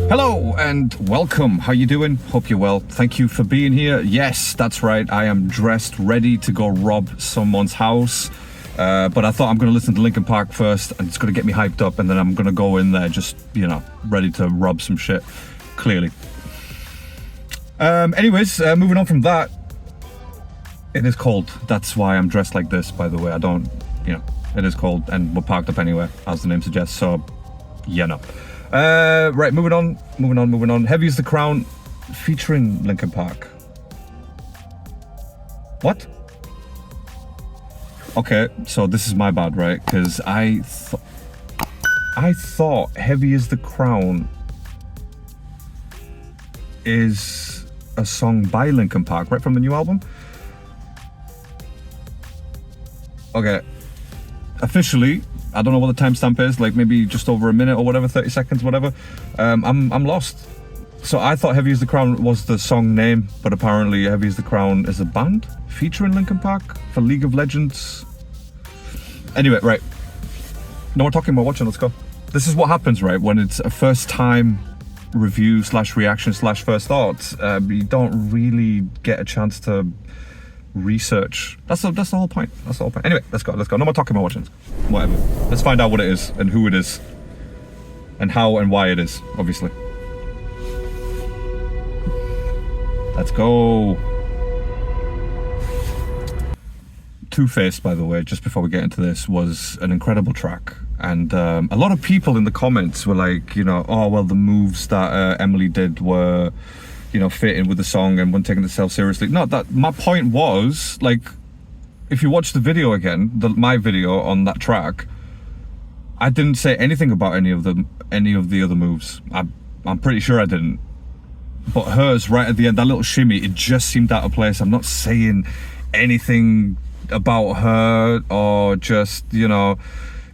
Hello and welcome. How you doing? Hope you're well. Thank you for being here. Yes, that's right. I am dressed, ready to go rob someone's house. But I thought I'm going to listen to Linkin Park first, and it's going to get me hyped up, and then I'm going to go in there just, ready to rob some shit. Clearly. Anyways, moving on from that. It is cold. That's why I'm dressed like this, by the way. It is cold, and we're parked up anywhere, as the name suggests, so, right, moving on. Heavy is the Crown, featuring Linkin Park. What? Okay, so this is my bad, right? Because I thought Heavy is the Crown is a song by Linkin Park, right, from the new album? Okay, officially, I don't know what the timestamp is, like maybe just over a minute or whatever, 30 seconds, whatever. I'm lost. So I thought Heavy is the Crown was the song name, but apparently Heavy is the Crown is a band featuring Linkin Park for League of Legends. Anyway, right. No more talking, more watching, let's go. This is what happens, right, when it's a first time review / reaction / first thoughts. You don't really get a chance to research. That's the whole point. Anyway, let's go. No more talking, more watching. Whatever. Let's find out what it is and who it is and how and why it is, obviously. Let's go. Two-Faced, by the way, just before we get into this, was an incredible track. And a lot of people in the comments were like, oh, well, the moves that Emily did were, fitting with the song and wasn't taking itself seriously. No, my point was, like, if you watch the video again, my video on that track, I didn't say anything about any of the other moves. I'm pretty sure I didn't. But hers, right at the end, that little shimmy, it just seemed out of place. I'm not saying anything about her or just,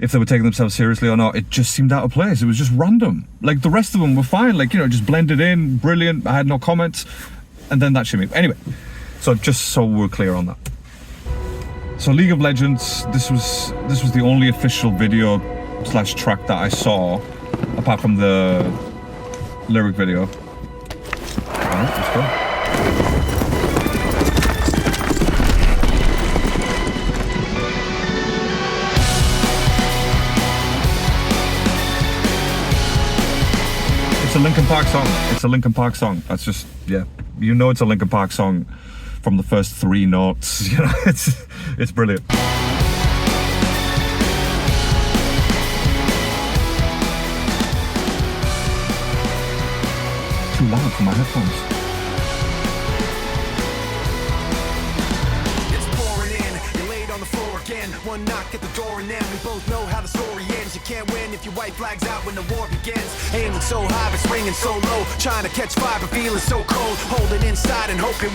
if they were taking themselves seriously or not. It just seemed out of place. It was just random. Like, the rest of them were fine, like, just blended in, brilliant. I had no comments. And then that shimmy. Anyway, so just so we're clear on that. So League of Legends, this was the only official video / track that I saw, apart from the lyric video. Alright, let's go. It's a Linkin Park song. That's just, it's a Linkin Park song from the first 3 notes. It's brilliant. Too loud for my headphones. One knock at the door and then we both know how the story ends. You can't win if your white flag's out when the war begins. Aiming so high but swinging so low, trying to catch fire but feeling so cold, holding inside and hoping.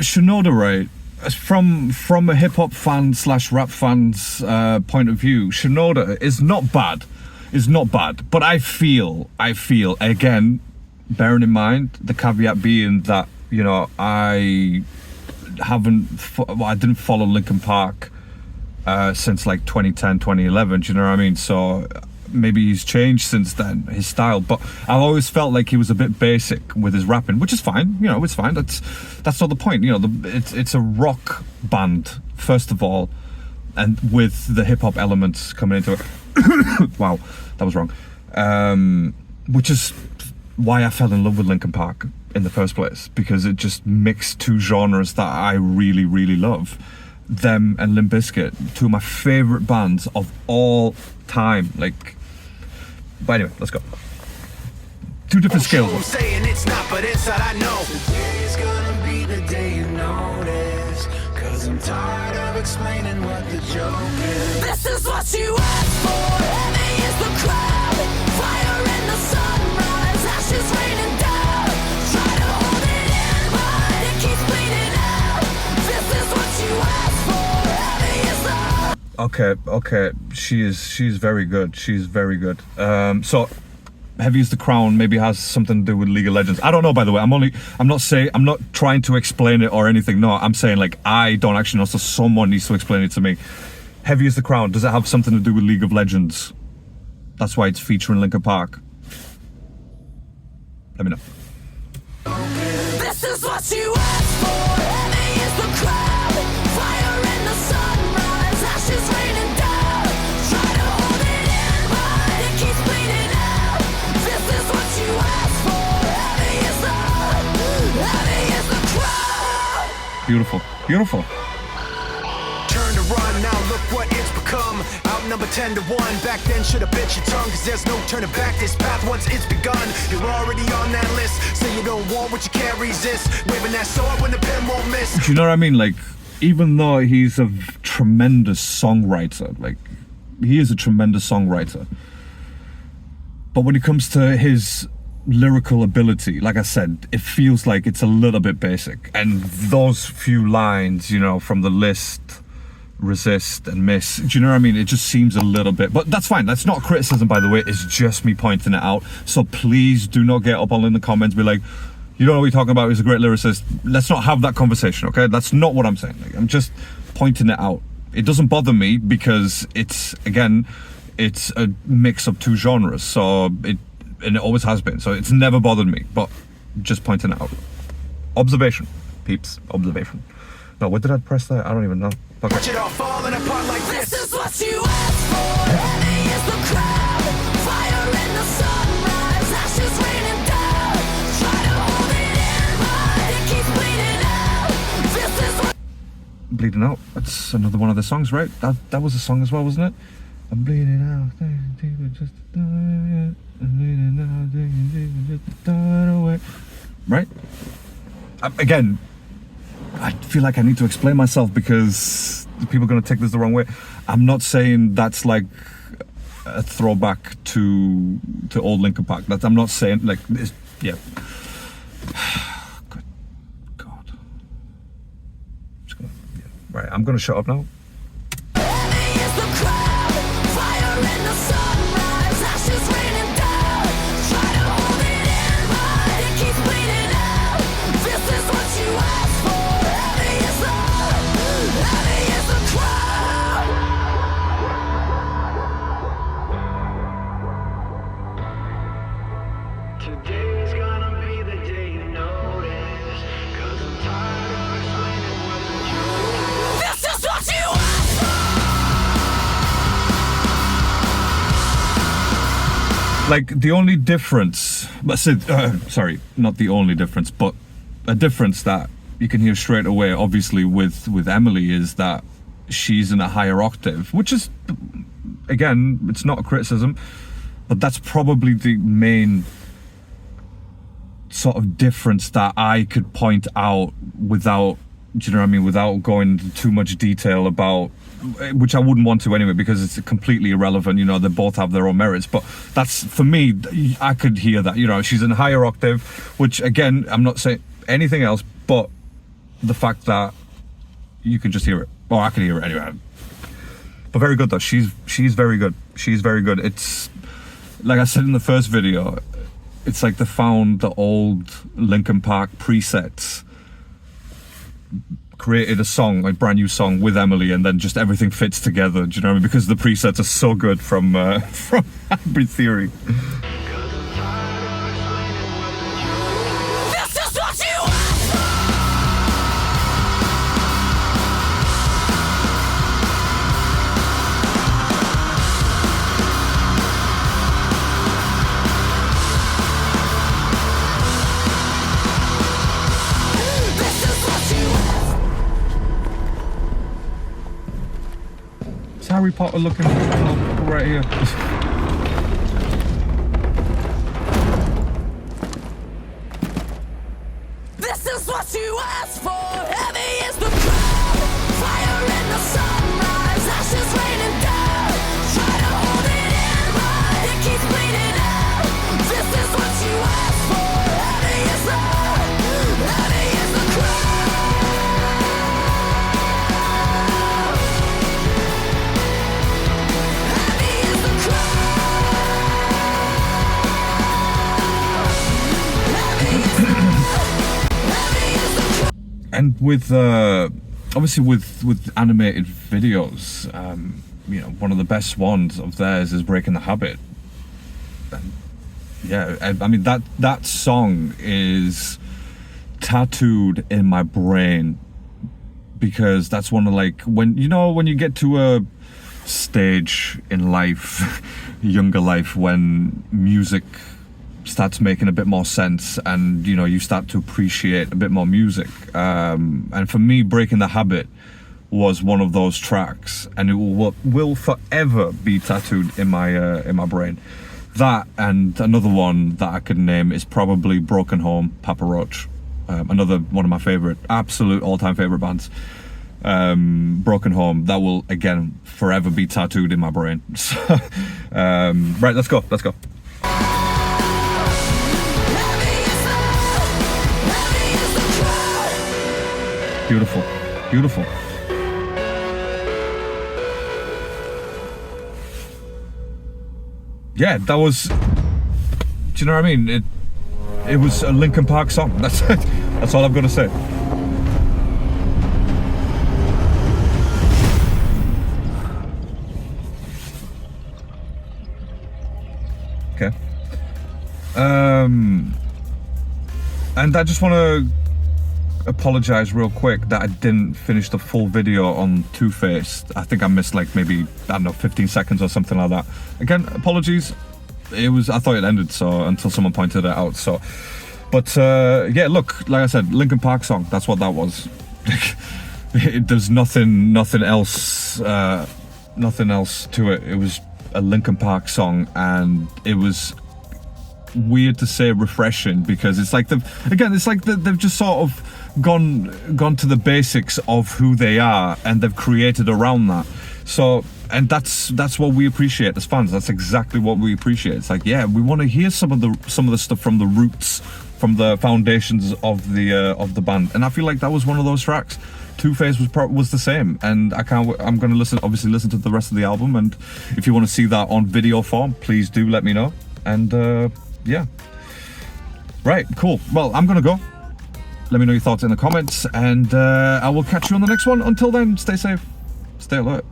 Shinoda, right? From a hip hop fan / rap fan's point of view, Shinoda is not bad. But I feel again, bearing in mind the caveat being that I didn't follow Linkin Park since like 2010, 2011, do you know what I mean? So maybe he's changed since then, his style, but I've always felt like he was a bit basic with his rapping, which is fine, it's fine. That's not the point, it's a rock band, first of all, and with the hip-hop elements coming into it. Wow, that was wrong. Which is why I fell in love with Linkin Park in the first place, because it just mixed 2 genres that I really, really love. Them and Limp Bizkit, 2 of my favorite bands of all time. But anyway, let's go. 2 different scales. I'm saying it's not, but inside I know. Today's gonna be the day you notice, 'cause I'm tired of explaining what the joke is. This is what you asked for. Heavy is the crowd. Fire in the sunrise. Ashes raining down. Try to hold it in, but it keeps bleeding out. This is what you asked for. Heavy is the... Okay. She's very good. So Heavy is the Crown maybe has something to do with League of Legends. I don't know, by the way. I'm not trying to explain it or anything. No, I'm saying, like, I don't actually know, so someone needs to explain it to me. Heavy is the Crown, does it have something to do with League of Legends? That's why it's featuring Linkin Park. Let me know. This is what you asked for. Heavy is the crowd. Fire in the sunrise. Ashes raining down. Try to hold it in, but it keeps bleeding out. This is what you asked for. Heavy is the crowd. Beautiful. Beautiful. Turn to run, now look what it's become. Outnumbered 10 to 1. Back then should've bit your tongue, cause there's no turning back. This path once it's begun, you're already on that list. Say you don't want what you can't resist. Waving that sword when the pen won't miss. Do you know what I mean? Like, even though he's a tremendous songwriter, like, he is a tremendous songwriter, but when it comes to his lyrical ability, like I said, it feels like it's a little bit basic. And those few lines, you know, from the list, resist and miss, do you know what I mean? It just seems a little bit, but that's fine. That's not criticism, by the way. It's just me pointing it out. So please do not get up all in the comments, be like, you don't know what you're talking about, he's a great lyricist. Let's not have that conversation, okay? That's not what I'm saying. Like, I'm just pointing it out. It doesn't bother me because it's, again, it's a mix of two genres. So and it always has been. So it's never bothered me, but just pointing it out. Observation, peeps, observation. No, what did I press there? I don't even know. Okay. Watch it all falling apart like This this. is what you asked for. Heavy is the crowd. Fire in the sunrise. Ashes raining down. Try to hold it in, but it keeps bleeding out. This is what Bleeding Out. That's another one of the songs, right? That was a song as well, wasn't it? I'm bleeding out. Just I'm bleeding out. Just away. Right? Again, I feel like I need to explain myself because people are going to take this the wrong way. I'm not saying that's like a throwback to old Linkin Park. I'm not saying like this. Yeah. Good God. Right. I'm going to shut up now. heavy is the crowd. Fire in the sunrise. Ashes raining down. Try to hold it in, but it keeps bleeding out. This is what you asked for. Heavy is the crowd. Today's gonna be the day you notice. Cause I'm tired of explaining what the truth is. This is what you asked for. Like the only difference, sorry, not the only difference, but a difference that you can hear straight away, obviously, with Emily is that she's in a higher octave, which is, again, it's not a criticism, but that's probably the main sort of difference that I could point out without, do you know what I mean, without going into too much detail about, which I wouldn't want to anyway, because it's completely irrelevant. You know, they both have their own merits, but that's, for me, I could hear that, you know, she's in a higher octave, which again, I'm not saying anything else, but the fact that you can just hear it, or I can hear it anyway. But very good though, she's very good. She's very good. It's, like I said in the first video, it's like they found the old Linkin Park presets, created a song, like brand new song with Emily, and then just everything fits together. Do you know what I mean? Because the presets are so good from Hybrid Theory. This is what you asked for. This is what you asked for. It's Harry Potter looking right here. This is what you asked for. Heavy is the crowd. Fire in the sunrise. Ashes raining down. Try to hold it in, but it keeps bleeding out. This is what you asked for. Heavy is the crowd. Heavy is the crowd. And with obviously with animated videos, you know, one of the best ones of theirs is Breaking the Habit. And yeah, I mean that song is tattooed in my brain, because that's one of, like, when you get to a stage in life, younger life, when music starts making a bit more sense, and you start to appreciate a bit more music. And for me, Breaking the Habit was one of those tracks, and it will forever be tattooed in my brain. That, and another one that I could name is probably Broken Home, Papa Roach. Another one of my favorite, absolute all-time favorite bands. Broken Home, that will again forever be tattooed in my brain. So, right, let's go. Beautiful. Yeah, that was, do you know what I mean? It was a Linkin Park song. That's it. That's all I've got to say. Okay. And I just want to apologize real quick that I didn't finish the full video on Two-Faced. I think I missed like maybe, I don't know, 15 seconds or something like that. Again, apologies. I thought it ended, so until someone pointed it out. So, but yeah, look, like I said, Linkin Park song. That's what that was. There's nothing else to it. It was a Linkin Park song, and it was weird to say refreshing, because it's like they've just sort of gone to the basics of who they are, and they've created around that. So, and that's what we appreciate as fans. That's exactly what we appreciate. It's like, yeah, we want to hear some of the stuff from the roots, from the foundations of the band. And I feel like that was one of those tracks. Two-Face was the same, and I'm going to listen to the rest of the album. And if you want to see that on video form, please do let me know. And yeah, right, cool. Well, I'm gonna go. Let me know your thoughts in the comments, and I will catch you on the next one. Until then, stay safe, stay alert.